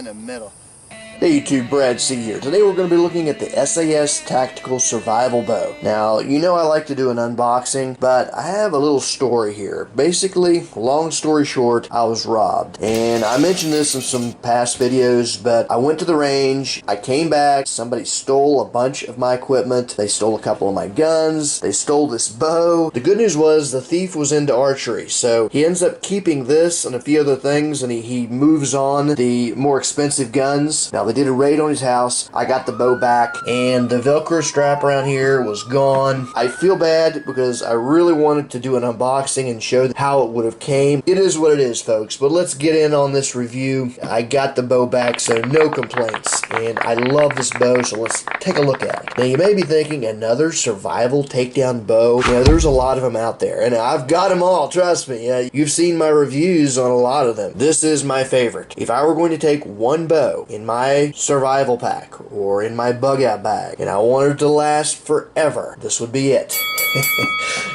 in the middle. Hey YouTube, Brad C here. Today we're going to be looking at the SAS Tactical Survival Bow. Now, you know I like to do an unboxing, but I have a little story here. Basically, long story short, I was robbed. And I mentioned this in some past videos, but I went to the range, I came back, somebody stole a bunch of my equipment, they stole a couple of my guns, they stole this bow. The good news was the thief was into archery, so he ends up keeping this and a few other things, and he moves on the more expensive guns. Now, they did a raid on his house. I got the bow back, and the Velcro strap around here was gone. I feel bad because I really wanted to do an unboxing and show how it would have came. It is what it is, folks, but let's get in on this review. I got the bow back, so no complaints, and I love this bow, so let's take a look at it. Now, you may be thinking, another survival takedown bow? You know, there's a lot of them out there, and I've got them all, trust me. You've seen my reviews on a lot of them. This is my favorite. If I were going to take one bow in my survival pack or in my bug out bag and I wanted it to last forever, this would be it.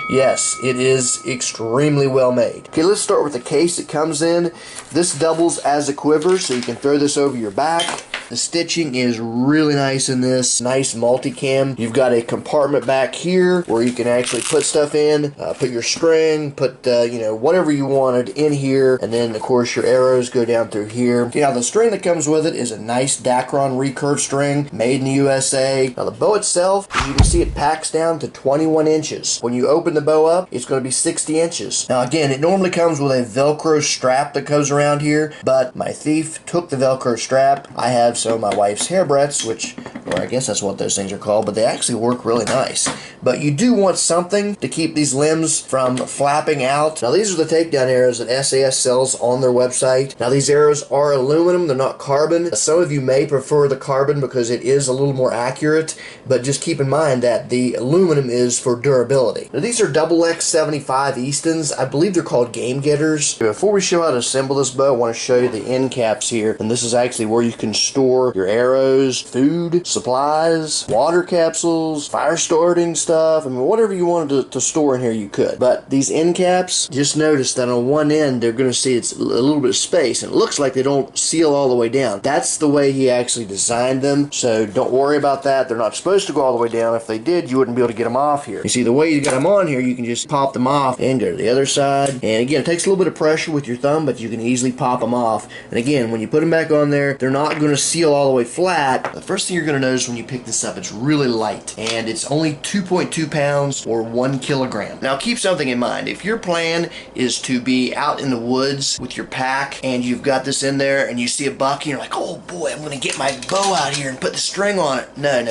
Yes, it is extremely well made. Okay, let's start with the case it comes in. This doubles as a quiver, so you can throw this over your back. The stitching is really nice in this. Nice multicam. You've got a compartment back here where you can actually put stuff in, put your string, put you know, whatever you wanted in here, and then of course your arrows go down through here. Okay, now the string that comes with it is a nice Dacron Recurve string, made in the USA. Now the bow itself, as you can see, it packs down to 21 inches. When you open the bow up, it's going to be 60 inches. Now again, it normally comes with a Velcro strap that goes around here, but my thief took the Velcro strap. I have some of my wife's hair breadths, or I guess that's what those things are called, but they actually work really nice. But you do want something to keep these limbs from flapping out. Now these are the takedown arrows that SAS sells on their website. Now these arrows are aluminum, they're not carbon. Some of you may prefer the carbon because it is a little more accurate, but just keep in mind that the aluminum is for durability. Now these are LBX Eastons. I believe they're called Game Getters. Before we show how to assemble this bow, I want to show you the end caps here, and this is actually where you can store your arrows, food, supplies, water capsules, fire starting stuff. I mean, whatever you wanted to store in here, you could. But these end caps, just notice that on one end, they're going to see it's a little bit of space, and it looks like they don't seal all the way down. That's the way he actually designed them, so don't worry about that. They're not supposed to go all the way down. If they did, you wouldn't be able to get them off here. You see, the way you got them on here, you can just pop them off and go to the other side. And again, it takes a little bit of pressure with your thumb, but you can easily pop them off. And again, when you put them back on there, they're not going to seal all the way flat. The first thing you're going to notice when you pick this up, it's really light, and it's only 2.2 pounds or 1 kilogram. Now keep something in mind. If your plan is to be out in the woods with your pack and you've got this in there and you see a buck and you're like, oh boy, I'm going to get my bow out here and put the string on it. No.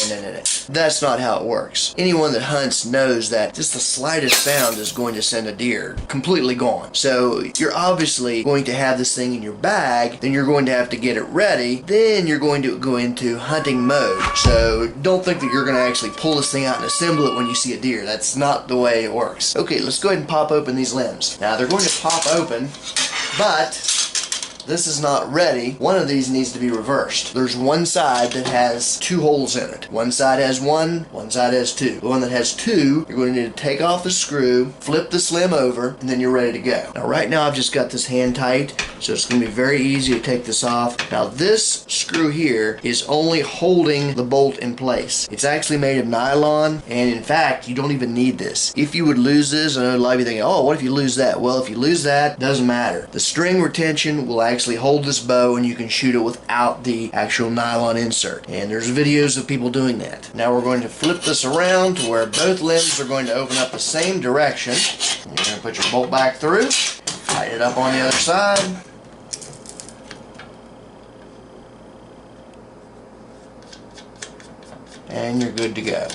That's not how it works. Anyone that hunts knows that just the slightest sound is going to send a deer completely gone. So you're obviously going to have this thing in your bag, then you're going to have to get it ready, then you're going to go into hunting mode. So don't think that you're going to actually pull this thing out and assemble it when you see a deer. That's not the way it works. Okay, let's go ahead and pop open these limbs. Now they're going to pop open, but this is not ready. One of these needs to be reversed. There's one side that has 2 holes in it. One side has 1, one side has 2. The one that has 2, you're going to need to take off the screw, flip this limb over, and then you're ready to go. Now right now I've just got this hand tight, so it's going to be very easy to take this off. Now this screw here is only holding the bolt in place. It's actually made of nylon, and in fact, you don't even need this. If you would lose this, I know a lot of you thinking, oh, what if you lose that? Well, if you lose that, doesn't matter. The string retention will actually hold this bow, and you can shoot it without the actual nylon insert. And there's videos of people doing that. Now we're going to flip this around to where both limbs are going to open up the same direction. And you're going to put your bolt back through, tighten it up on the other side. And you're good to go.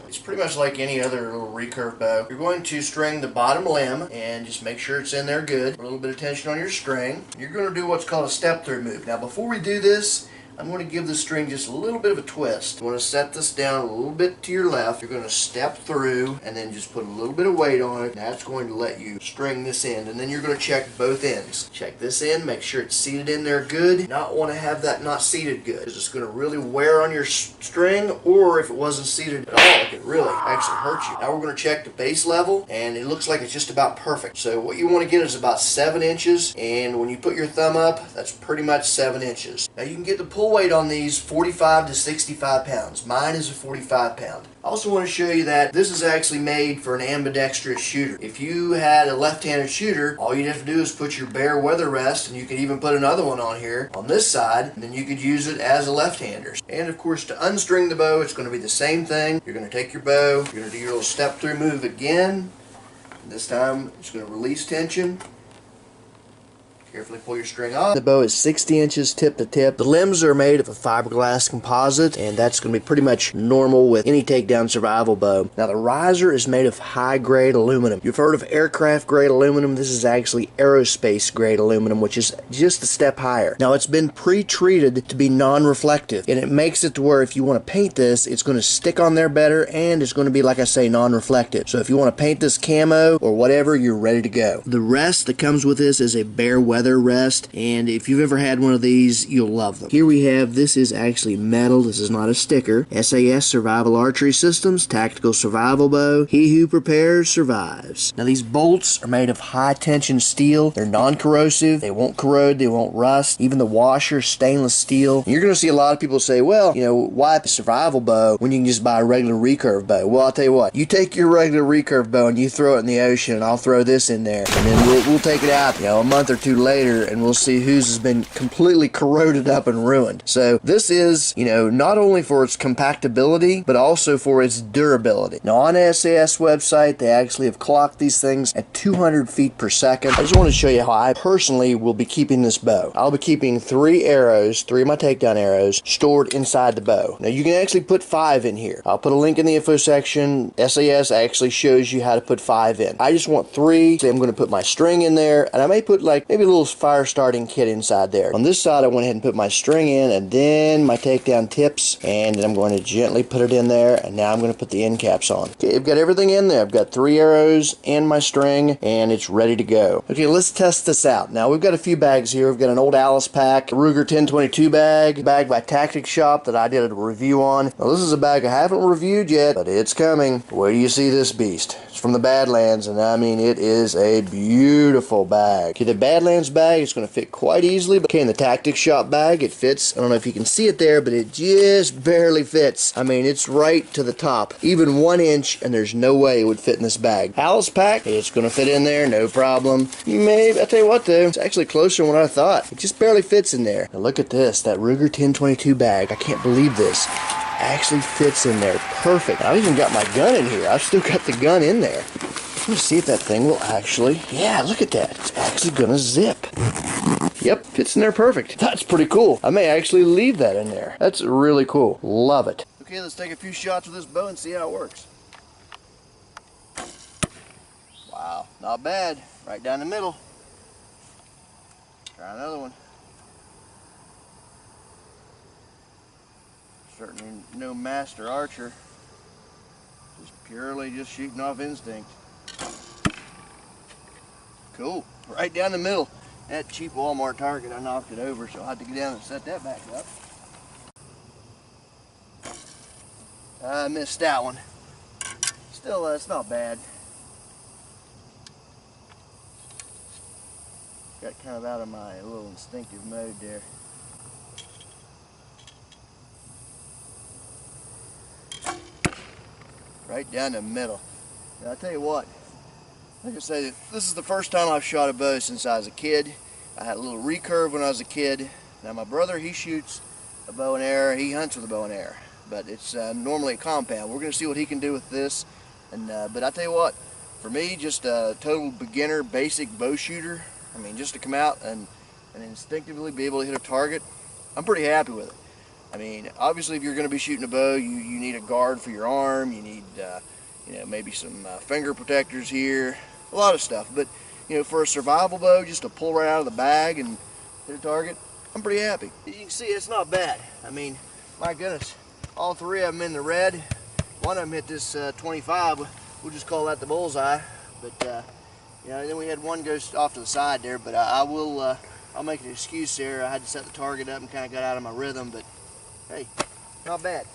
It's pretty much like any other little recurve bow. You're going to string the bottom limb and just make sure it's in there good. A little bit of tension on your string. You're going to do what's called a step through move. Now before we do this, I'm going to give the string just a little bit of a twist. You want to set this down a little bit to your left. You're going to step through and then just put a little bit of weight on it. That's going to let you string this end, and then you're going to check both ends. Check this end, make sure it's seated in there good. You not want to have that not seated good, because it's going to really wear on your string, or if it wasn't seated at all, it could really actually hurt you. Now we're going to check the base level, and it looks like it's just about perfect. So what you want to get is about 7 inches, and when you put your thumb up, that's pretty much 7 inches. Now you can get the pull weight on these 45 to 65 pounds. Mine is a 45 pound. I also want to show you that this is actually made for an ambidextrous shooter. If you had a left-handed shooter, all you'd have to do is put your bare weather rest, and you could even put another one on here on this side, and then you could use it as a left-hander. And of course, to unstring the bow, it's going to be the same thing. You're going to take your bow, you're going to do your little step-through move again. This time, it's going to release tension. Carefully pull your string off. The bow is 60 inches tip to tip. The limbs are made of a fiberglass composite, and that's going to be pretty much normal with any takedown survival bow. Now the riser is made of high-grade aluminum. You've heard of aircraft-grade aluminum. This is actually aerospace-grade aluminum, which is just a step higher. Now it's been pre-treated to be non-reflective, and it makes it to where if you want to paint this, it's going to stick on there better, and it's going to be, like I say, non-reflective. So if you want to paint this camo or whatever, you're ready to go. The rest that comes with this is a bare weather rest, and if you've ever had one of these, you'll love them. Here we have, this is actually metal, this is not a sticker. SAS Survival Archery Systems Tactical Survival Bow. He who prepares survives. Now these bolts are made of high tension steel. They're non-corrosive, they won't corrode, they won't rust. Even the washer, stainless steel. And you're going to see a lot of people say, well, you know, why a survival bow when you can just buy a regular recurve bow? Well, I'll tell you what, you take your regular recurve bow and you throw it in the ocean, and I'll throw this in there, and then we'll take it out, you know, a month or two later, and we'll see whose has been completely corroded up and ruined. So this is, you know, not only for its compactability, but also for its durability. Now on SAS website, they actually have clocked these things at 200 feet per second. I just want to show you how I personally will be keeping this bow. I'll be keeping 3 arrows, 3 of my takedown arrows, stored inside the bow. Now you can actually put 5 in here. I'll put a link in the info section. SAS actually shows you how to put 5 in. I just want 3, so I'm going to put my string in there, and I may put like maybe a little fire starting kit inside there. On this side, I went ahead and put my string in, and then my takedown tips, and then I'm going to gently put it in there, and now I'm going to put the end caps on. Okay, I've got everything in there. I've got 3 arrows and my string, and it's ready to go. Okay, let's test this out. Now we've got a few bags here. We've got an old Alice pack, a Ruger 1022 bag, a bag by Tactic Shop that I did a review on. Now this is a bag I haven't reviewed yet, but it's coming. Where do you see this beast? It's from the Badlands, and I mean, it is a beautiful bag. Okay, the Badlands bag is going to fit quite easily, but okay, in the Tactic Shop bag, it fits. I don't know if you can see it there, but it just barely fits. I mean, it's right to the top. Even 1 inch, and there's no way it would fit in this bag. Alice pack, it's going to fit in there, no problem. Maybe, I'll tell you what though, it's actually closer than what I thought. It just barely fits in there. Now look at this, that Ruger 1022 bag. I can't believe this. Actually fits in there perfect. I've even got my gun in here. I've still got the gun in there. I'm gonna see if that thing will actually, yeah, look at that. It's actually gonna zip. Yep, fits in there perfect. That's pretty cool. I may actually leave that in there. That's really cool. Love it. Okay, let's take a few shots with this bow and see how it works. Wow, not bad. Right down the middle. Try another one. Certainly no master archer. Just purely just shooting off instinct. Cool. Right down the middle. That cheap Walmart target, I knocked it over, so I'll have to get down and set that back up. I missed that one. Still, it's not bad. Got kind of out of my little instinctive mode there. Right down the middle. Now, I'll tell you what, like I said, this is the first time I've shot a bow since I was a kid. I had a little recurve when I was a kid. Now my brother, he shoots a bow and arrow, he hunts with a bow and arrow, but it's normally a compound. We're going to see what he can do with this. And but I tell you what, for me, just a total beginner, basic bow shooter, I mean, just to come out and instinctively be able to hit a target, I'm pretty happy with it. I mean, obviously, if you're going to be shooting a bow, you need a guard for your arm. You need, you know, maybe some finger protectors here, a lot of stuff. But you know, for a survival bow, just to pull right out of the bag and hit a target, I'm pretty happy. You can see it's not bad. I mean, my goodness, all three of them in the red. One of them hit this 25. We'll just call that the bullseye. But you know, then we had one go off to the side there. But I'll make an excuse there. I had to set the target up and kind of got out of my rhythm. But hey, not bad.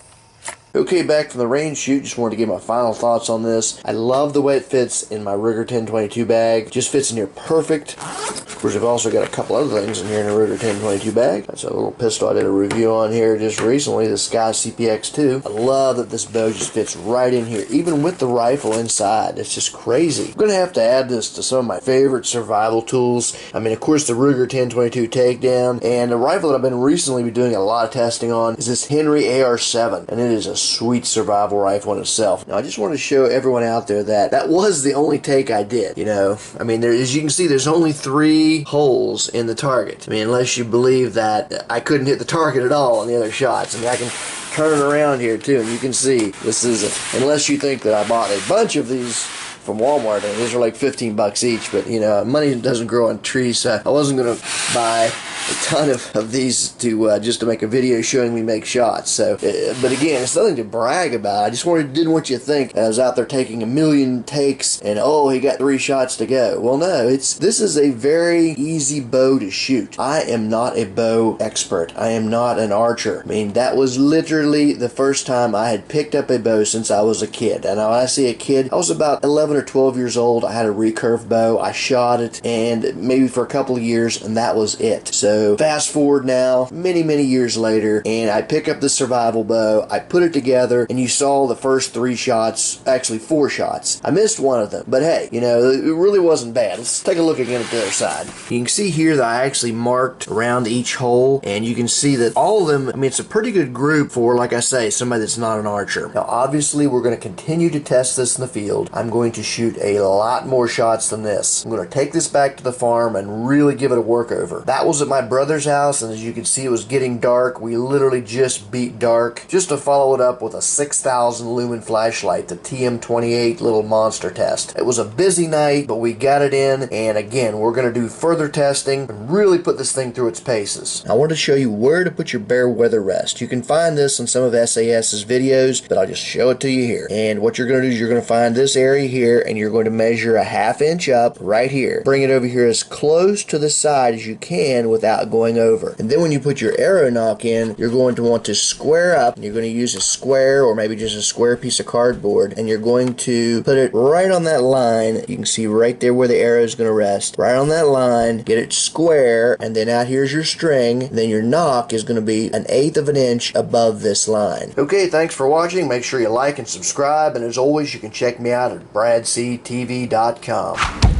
Okay, back from the range shoot, just wanted to give my final thoughts on this. I love the way it fits in my Ruger 1022 bag. It just fits in here perfect. Of course, I've also got a couple other things in here in a Ruger 1022 bag. That's a little pistol I did a review on here just recently, the Sky CPX2. I love that this bow just fits right in here, even with the rifle inside. It's just crazy. I'm going to have to add this to some of my favorite survival tools. I mean, of course, the Ruger 1022 takedown, and the rifle that I've been recently doing a lot of testing on is this Henry AR7, and it is a sweet survival rifle in itself. Now, I just want to show everyone out there that that was the only take I did. You know, I mean, as you can see, there's only 3 holes in the target. I mean, unless you believe that I couldn't hit the target at all on the other shots. I mean, I can turn it around here too, and you can see this is unless you think that I bought a bunch of these from Walmart, and these are like 15 bucks each, but you know, money doesn't grow on trees, so I wasn't going to buy a ton of these to just to make a video showing me make shots. So, but again, it's nothing to brag about. I just didn't want you to think I was out there taking a million takes and oh, he got 3 shots to go. Well, no, this is a very easy bow to shoot. I am not a bow expert. I am not an archer. I mean, that was literally the first time I had picked up a bow since I was a kid. And when I say a kid, I was about 11 or 12 years old. I had a recurve bow. I shot it, and maybe for a couple of years, and that was it. So fast forward now, many years later, and I pick up the survival bow, I put it together, and you saw the first 3 shots, actually 4 shots. I missed one of them, but hey, you know, it really wasn't bad. Let's take a look again at the other side. You can see here that I actually marked around each hole, and you can see that all of them, I mean, it's a pretty good group for, like I say, somebody that's not an archer. Now, obviously, we're going to continue to test this in the field. I'm going to shoot a lot more shots than this. I'm going to take this back to the farm and really give it a workover. That was at my brother's house, and as you can see, it was getting dark. We literally just beat dark just to follow it up with a 6,000 lumen flashlight, the TM28 little monster test. It was a busy night, but we got it in, and again, we're going to do further testing and really put this thing through its paces. I want to show you where to put your bare weather rest. You can find this in some of SAS's videos, but I'll just show it to you here. And what you're going to do is you're going to find this area here, and you're going to measure a 1/2 inch up right here. Bring it over here as close to the side as you can without going over. And then when you put your arrow nock in, you're going to want to square up, and you're going to use a square or maybe just a square piece of cardboard, and you're going to put it right on that line. You can see right there where the arrow is going to rest. Right on that line, get it square, and then out here's your string. And then your nock is going to be 1/8 of an inch above this line. Okay, thanks for watching. Make sure you like and subscribe, and as always, you can check me out at bradctv.com.